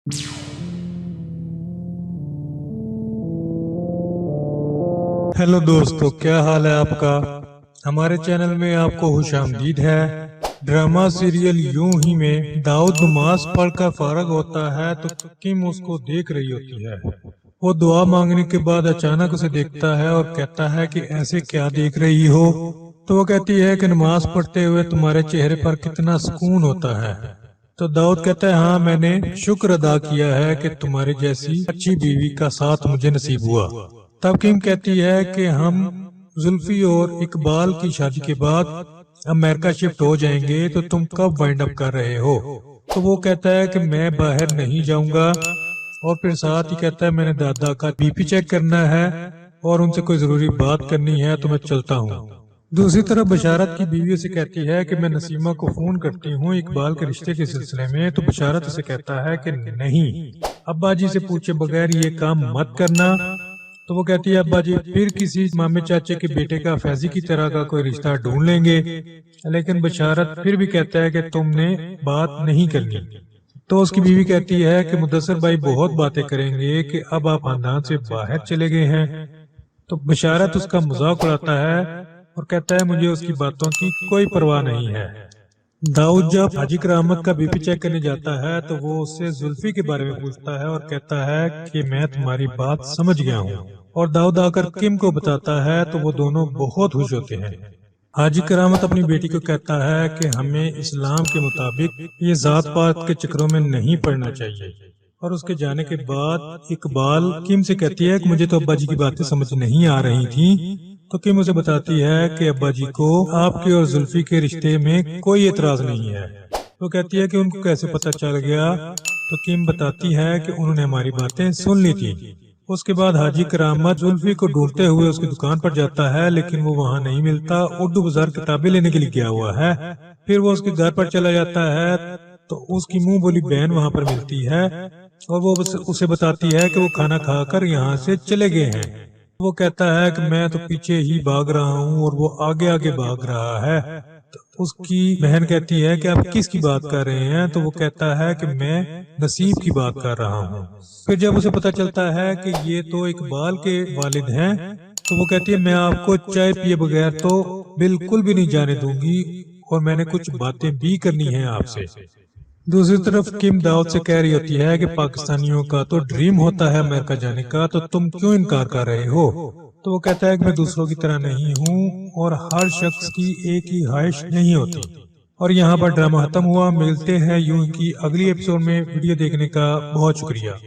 Hello दोस्तों, क्या हाल है आपका। हमारे चैनल में आपको खुशामदीद है। ड्रामा सीरियल यूं ही में दाऊद नमाज पढ़कर फारग होता है तो किम उसको देख रही होती है। वो दुआ मांगने के बाद अचानक उसे देखता है और कहता है कि ऐसे क्या देख रही हो। तो वो कहती है कि नमाज पढ़ते हुए तुम्हारे चेहरे पर कितना सुकून होता है। तो दाऊद कहता है, हाँ, मैंने शुक्र अदा किया है कि तुम्हारी जैसी अच्छी बीवी का साथ मुझे नसीब हुआ। तब किम कहती है कि हम जुल्फी और इकबाल की शादी के बाद अमेरिका शिफ्ट हो जाएंगे, तो तुम कब वाइंड अप कर रहे हो। तो वो कहता है कि मैं बाहर नहीं जाऊंगा, और फिर साथ ही कहता है मैंने दादा का बीपी चेक करना है और उनसे कोई जरूरी बात करनी है, तो मैं चलता हूँ। दूसरी तरफ बशारत की बीवी से कहती है कि मैं नसीमा को फोन करती हूँ इकबाल के रिश्ते के सिलसिले में। तो बशारत उसे कहता है कि नहीं, अब्बा जी से पूछे बगैर ये काम मत करना। तो वो कहती है, अब्बा जी फिर किसी मामे चाचे के बेटे का फैजी की तरह का कोई रिश्ता ढूंढ लेंगे। लेकिन बशारत फिर भी कहता है कि तुमने बात नहीं करनी। तो उसकी बीवी कहती है कि मुदस्सर भाई बहुत बातें करेंगे कि अब आप खानदान से बाहर चले गए हैं। तो बशारत उसका मजाक उड़ाता है और कहता है मुझे उसकी बातों की कोई परवाह नहीं है। दाऊद जब हाजी करामत का बीपी चेक करने जाता है तो वो उससे जुल्फी के बारे में पूछता है और कहता है कि मैं तुम्हारी बात समझ गया हूँ। और दाऊद आकर किम को बताता है तो वो दोनों बहुत खुश होते हैं। हाजी करामत अपनी बेटी को कहता है कि हमें इस्लाम के मुताबिक ये जात पात के चक्रों में नहीं पड़ना चाहिए। और उसके जाने के बाद इकबाल किम से कहती है कि मुझे तो अब्बा जी की बातें समझ नहीं आ रही थी। तो किम उसे बताती है कि अब्बा जी को आपके और जुल्फी के रिश्ते में कोई एतराज नहीं है। तो कहती है कि उनको कैसे पता चल गया। तो किम बताती है कि उन्होंने हमारी बातें सुन ली थी। उसके बाद हाजी करामत जुल्फी को ढूंढते हुए उसकी दुकान पर जाता है, लेकिन वो वहाँ नहीं मिलता। उर्दू बाजार किताबें लेने के लिए गया हुआ है। फिर वो उसके घर पर चला जाता है तो उसकी मुंह बोली बहन वहाँ पर मिलती है और वो उसे बताती है कि वो खाना खाकर यहाँ से चले गए हैं। वो कहता है कि मैं तो पीछे ही भाग रहा हूँ और वो आगे आगे भाग रहा है। तो उसकी बहन कहती है कि आप किसकी बात कर रहे हैं। तो वो कहता है कि मैं नसीब की बात कर रहा हूँ। फिर जब उसे पता चलता है कि ये तो इकबाल के वालिद हैं, तो वो कहती है मैं आपको चाय पिए बगैर तो बिल्कुल भी नहीं जाने दूंगी और मैंने कुछ बातें भी करनी है आपसे। दूसरी तरफ किम दाऊद से कह रही होती है कि पाकिस्तानियों का तो ड्रीम होता है अमेरिका जाने का, तो तुम क्यों इनकार कर रहे हो। तो वो कहता है कि मैं दूसरों की तरह नहीं हूँ और हर शख्स की एक ही ख्वाहिश नहीं होती। और यहाँ पर ड्रामा खत्म हुआ। मिलते हैं यूं की अगली एपिसोड में। वीडियो देखने का बहुत शुक्रिया।